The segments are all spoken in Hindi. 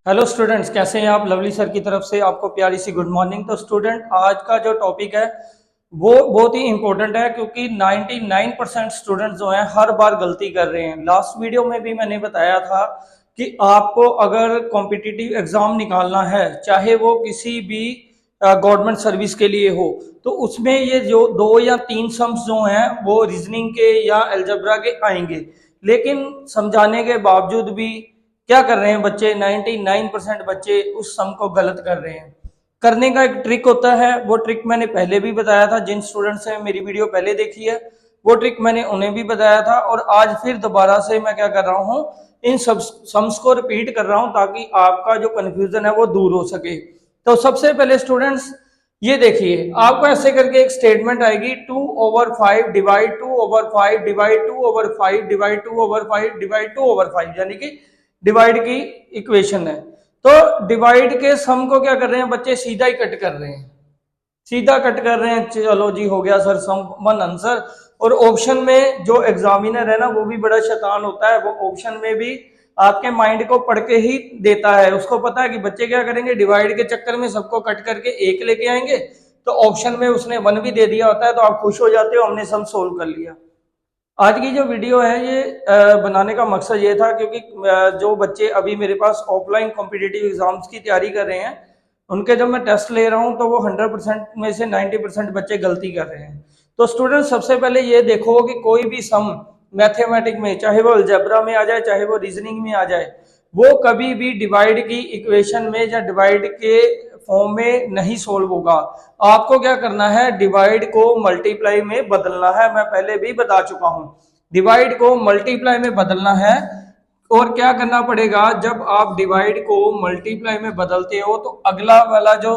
हेलो स्टूडेंट्स, कैसे हैं आप। लवली सर की तरफ से आपको प्यारी सी गुड मॉर्निंग। तो स्टूडेंट, आज का जो टॉपिक है वो बहुत ही इंपॉर्टेंट है, क्योंकि 99% स्टूडेंट्स जो हैं हर बार गलती कर रहे हैं। लास्ट वीडियो में भी मैंने बताया था कि आपको अगर कॉम्पिटिटिव एग्जाम निकालना है, चाहे वो किसी भी गवर्नमेंट सर्विस के लिए हो, तो उसमें ये जो 2 या 3 सम्स जो हैं वो रीजनिंग के या अलजेब्रा के आएंगे। लेकिन समझाने के बावजूद भी क्या कर रहे हैं बच्चे, 99% बच्चे उस सम को गलत कर रहे हैं। करने का एक ट्रिक होता है, वो ट्रिक मैंने पहले भी बताया था। जिन स्टूडेंट्स ने मेरी वीडियो पहले देखी है वो ट्रिक मैंने उन्हें भी बताया था, और आज फिर दोबारा से मैं क्या कर रहा हूँ, इन सब सम्स को रिपीट कर रहा हूँ ताकि आपका जो कंफ्यूजन है वो दूर हो सके। तो सबसे पहले स्टूडेंट्स ये देखिए, आपको ऐसे करके एक स्टेटमेंट आएगी, 2/5 डिवाइड 2/5 डिवाइड 2/5 डिवाइड 2/5 डिवाइड 2/5, यानी कि डिवाइड की इक्वेशन है। तो डिवाइड के सम को क्या कर रहे हैं बच्चे, सीधा ही कट कर रहे हैं, सीधा कट कर रहे हैं। चलो जी, हो गया सर सम वन आंसर। और ऑप्शन में जो एग्जामिनर है ना, वो भी बड़ा शैतान होता है। वो ऑप्शन में भी आपके माइंड को पढ़ के ही देता है। उसको पता है कि बच्चे क्या करेंगे, डिवाइड के चक्कर में सबको कट करके एक लेके आएंगे। तो ऑप्शन में उसने 1 भी दे दिया होता है, तो आप खुश हो जाते हो, हमने सम सोल्व कर लिया। आज की जो वीडियो है ये बनाने का मकसद ये था, क्योंकि जो बच्चे अभी मेरे पास ऑफलाइन कॉम्पिटिटिव एग्जाम्स की तैयारी कर रहे हैं, उनके जब मैं टेस्ट ले रहा हूं तो वो 100% में से 90% बच्चे गलती कर रहे हैं। तो स्टूडेंट, सबसे पहले ये देखो कि कोई भी सम मैथमेटिक में, चाहे वो अलजेब्रा में आ जाए चाहे वो रीजनिंग में आ जाए, वो कभी भी डिवाइड की इक्वेशन में या डिवाइड के फॉर्म में नहीं सोल्व होगा। आपको क्या करना है, डिवाइड को मल्टीप्लाई में बदलना है। मैं पहले भी बता चुका हूं, डिवाइड को मल्टीप्लाई में बदलना है। और क्या करना पड़ेगा, जब आप डिवाइड को मल्टीप्लाई में बदलते हो तो अगला वाला जो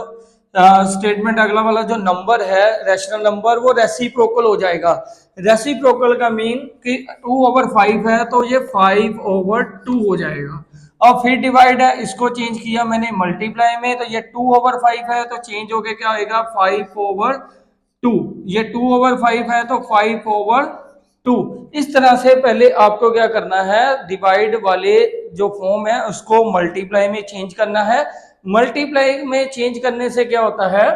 स्टेटमेंट, अगला वाला जो नंबर है, रैशनल नंबर, वो रेसिप्रोकल हो जाएगा। रेसिप्रोकल का मीन कि 2/5 है तो ये 5/2 हो जाएगा। और फिर डिवाइड है, इसको चेंज किया मैंने मल्टीप्लाई में, तो ये 2/5 है तो चेंज होके क्या आएगा, 5/2। ये 2/5 है तो 5/2। इस तरह से पहले आपको क्या करना है, डिवाइड वाले जो फॉर्म है उसको मल्टीप्लाई में चेंज करना है। मल्टीप्लाई में चेंज करने से क्या होता है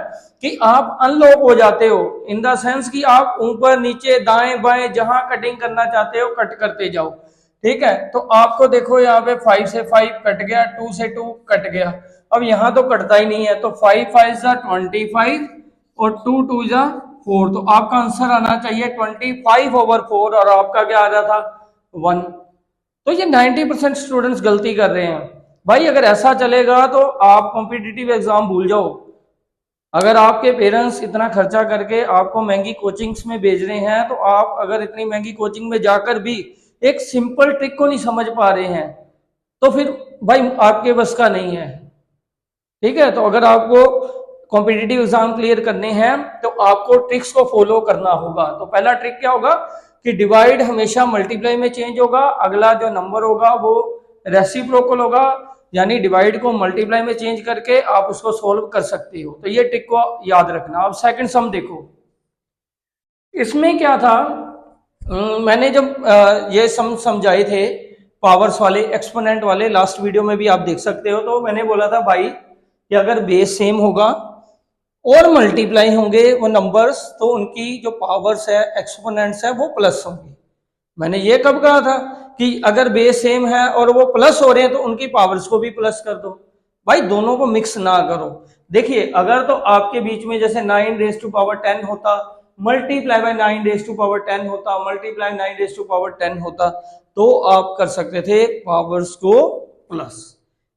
कि आप अनलॉक हो जाते हो, इन द सेंस कि आप ऊपर नीचे दाएं बाएं जहां कटिंग करना चाहते हो कट करते जाओ। ठीक है, तो आपको देखो यहाँ पे 5 से 5 कट गया, 2 से 2 कट गया। अब यहाँ तो कटता ही नहीं है, तो 5 5 जा 25 और 2 2 जा 4। तो आपका आंसर आना चाहिए 25/4, और आपका क्या आ रहा था, 1। तो ये 90% स्टूडेंट्स गलती कर रहे हैं। भाई अगर ऐसा चलेगा तो आप कॉम्पिटिटिव एग्जाम भूल जाओ। अगर आपके पेरेंट्स इतना खर्चा करके आपको महंगी कोचिंग्स में भेज रहे हैं, तो आप अगर इतनी महंगी कोचिंग में जाकर भी एक सिंपल ट्रिक को नहीं समझ पा रहे हैं, तो फिर भाई आपके बस का नहीं है। ठीक है, तो अगर आपको कॉम्पिटिटिव एग्जाम क्लियर करने हैं तो आपको ट्रिक्स को फॉलो करना होगा। तो पहला ट्रिक क्या होगा कि डिवाइड हमेशा मल्टीप्लाई में चेंज होगा, अगला जो नंबर होगा वो रेसिप्रोकल होगा, यानी डिवाइड को मल्टीप्लाई में चेंज करके आप उसको सोल्व कर सकते हो। तो ये ट्रिक को याद रखना। अब सेकंड सम देखो, इसमें क्या था, मैंने जब ये सम समझाए थे पावर्स वाले, एक्सपोनेंट वाले, लास्ट वीडियो में भी आप देख सकते हो, तो मैंने बोला था भाई कि अगर बेस सेम होगा और मल्टीप्लाई होंगे वो नंबर्स, तो उनकी जो पावर्स है, एक्सपोनेंट्स है, वो प्लस होंगी। मैंने ये कब कहा था कि अगर बेस सेम है और वो प्लस हो रहे हैं तो उनकी पावर्स को भी प्लस कर दो। भाई दोनों को मिक्स ना करो। देखिए, अगर तो आपके बीच में जैसे 9 रेज़ टू पावर 10 होता, multiply by 9 raise to power 10 होता, मल्टीप्लाई 9 रेज़ टू पावर 10 होता, तो आप कर सकते थे पावर्स को प्लस।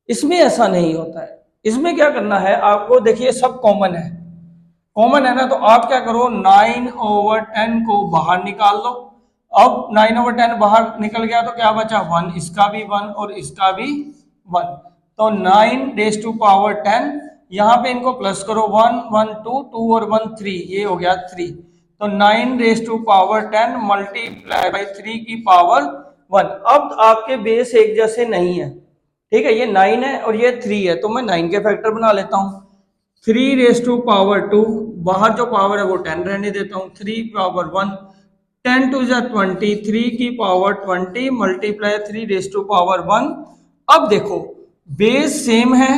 इसमें ऐसा नहीं होता है। इसमें क्या करना है आपको, देखिए सब कॉमन है, कॉमन है ना, तो आप क्या करो, 9/10 को बाहर निकाल लो। अब 9/10 बाहर निकल गया तो क्या बचा, 1, इसका भी 1 और इसका भी 1। तो 9 रेज़ टू पावर 10, यहाँ पे इनको प्लस करो, 1 1 2 2 और 1 3, ये हो गया 3। तो 9 raise to power 10 multiply by 3 की पावर 1। अब आपके बेस एक जैसे नहीं है। ठीक है, ये 9 है और ये 3 है, तो मैं 9 के फैक्टर बना लेता हूँ। 3 रेज़ टू पावर 2, बाहर जो पावर है वो 10 रहने देता हूँ, 3 पावर 1, 10 2 जा 20, 3 की power 20 multiply 3 raise to power 1। अब देखो, बेस सेम है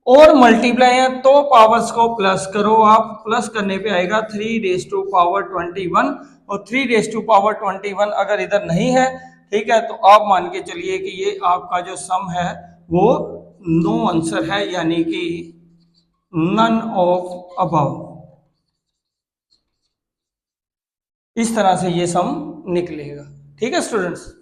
और मल्टीप्लाई है तो पावर्स को प्लस करो, आप प्लस करने पे आएगा 3 रेज़ टू पावर 21 और 3 रेज़ टू पावर 21 अगर इधर नहीं है, ठीक है, तो आप मान के चलिए कि ये आपका जो सम है वो नो आंसर है, यानी कि नन ऑफ अबव। इस तरह से ये सम निकलेगा। ठीक है स्टूडेंट्स।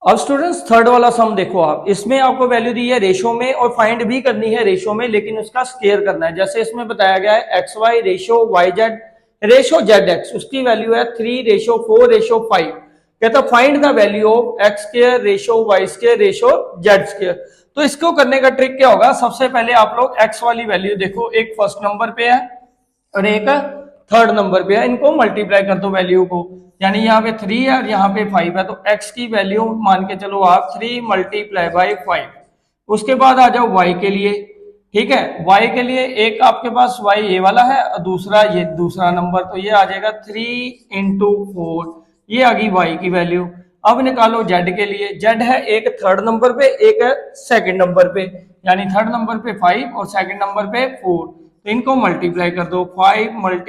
अब स्टूडेंट्स थर्ड वाला सम देखो आप, इसमें आपको वैल्यू दी है रेशो में और फाइंड भी करनी है रेशो में, लेकिन उसका स्केयर करना है। जैसे इसमें बताया गया है X Y ratio Y Z ratio Z X, उसकी वैल्यू है 3:4:5। कहता find the value of X square ratio Y square ratio Z square. तो इसको करने का ट्रिक क्या होगा, सबसे पहले आप लोग एक्स वाली वैल्यू देखो, एक फर्स्ट नंबर पे है और एक थर्ड नंबर पे है, इनको मल्टीप्लाई कर दो वैल्यू को, यानी यहाँ पे 3 है और यहाँ पे 5 है, तो x की वैल्यू मान के चलो आप 3 × 5। उसके बाद आ जाओ y के लिए। ठीक है, y के लिए एक आपके पास y ये वाला है और दूसरा ये दूसरा नंबर, तो ये आ जाएगा 3 × 4, ये आ गई y की वैल्यू। अब निकालो z के लिए, z है एक थर्ड नंबर पे एक है सेकंड नंबर पे, यानी थर्ड नंबर पे 5 और सेकंड नंबर पे 4, तो इनको मल्टीप्लाई कर दो 5 ×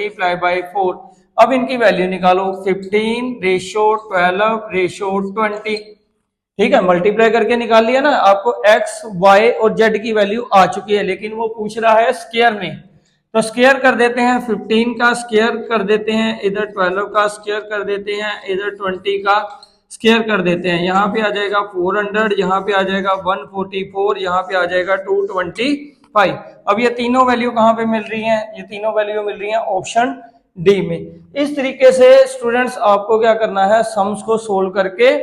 4। अब इनकी वैल्यू निकालो 15:12:20। ठीक है, मल्टीप्लाई करके निकाल लिया ना, आपको x y और z की वैल्यू आ चुकी है, लेकिन वो पूछ रहा है स्क्वायर में, तो स्क्वायर कर देते हैं, 15 का स्क्वायर कर देते हैं, इधर 12 का स्क्वायर कर देते हैं, इधर 20 का स्क्वायर कर देते हैं। यहाँ पे आ जाएगा 400, यहाँ पे आ जाएगा 144, यहाँ पे आ जाएगा 225। अब ये तीनों वैल्यू कहाँ पे मिल रही हैं, ये तीनों वैल्यू मिल रही हैं ऑप्शन डी में। इस तरीके से स्टूडेंट्स आपको क्या करना है, सम्स को सोल्व करके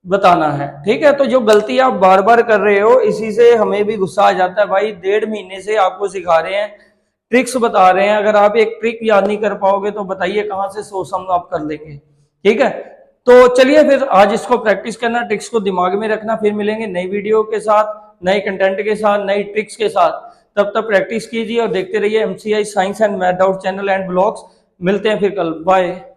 बताना है। ठीक है, तो जो गलती आप बार बार कर रहे हो इसी से हमें भी गुस्सा आ जाता है भाई, 1.5 महीने से आपको सिखा रहे हैं, ट्रिक्स बता रहे हैं, अगर आप एक ट्रिक याद नहीं कर पाओगे तो बताइए कहाँ से 100 सम आप कर लेंगे। ठीक है, तो चलिए फिर आज इसको प्रैक्टिस करना, ट्रिक्स को दिमाग में रखना, फिर मिलेंगे नई वीडियो के साथ, नए कंटेंट के साथ, नई ट्रिक्स के साथ। तब तक प्रैक्टिस कीजिए और देखते रहिए MCI science and math doubt channel and blogs. मिलते हैं फिर कल, बाय।